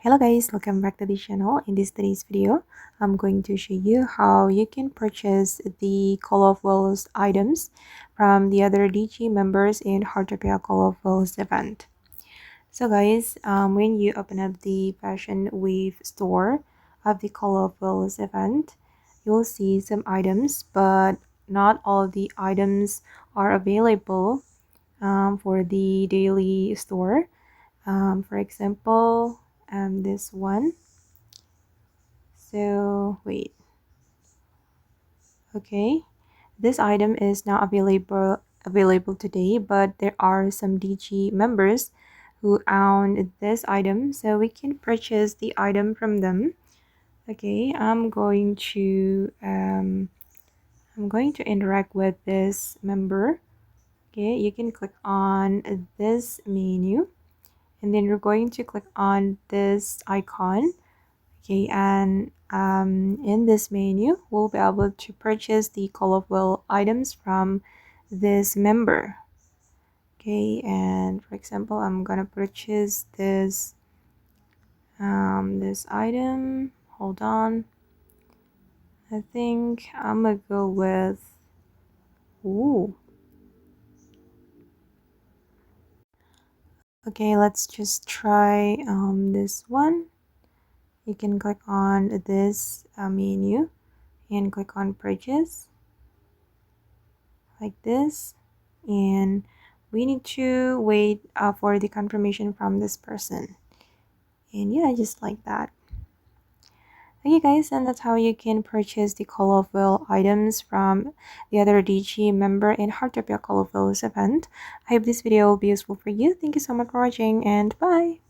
Hello guys, welcome back to the channel. In today's video, I'm going to show you how you can purchase the Call of Wheels items from the other DG members in Heartopia Call of Wheels event. So guys, when you open up the Fashion Wave store of the Call of Wheels event, you'll see some items, but not all the items are available for the daily store. For example, this one. So wait, okay, this item is not available today, but there are some DG members who own this item, so we can purchase the item from them. Okay, I'm going to interact with this member. Okay, you can click on this menu, and then you're going to click on this icon. Okay, and in this menu, we'll be able to purchase the Call of Will items from this member. Okay, and for example, I'm gonna purchase this this item. Hold on. I think I'm gonna go with ooh. Okay, let's just try this one. You can click on this menu and click on purchase like this, and we need to wait for the confirmation from this person. And yeah, just like that. Okay guys, and that's how you can purchase the Call of Will items from the other DG member in Heartopia Call of Will's event. I hope this video will be useful for you. Thank you so much for watching, and bye!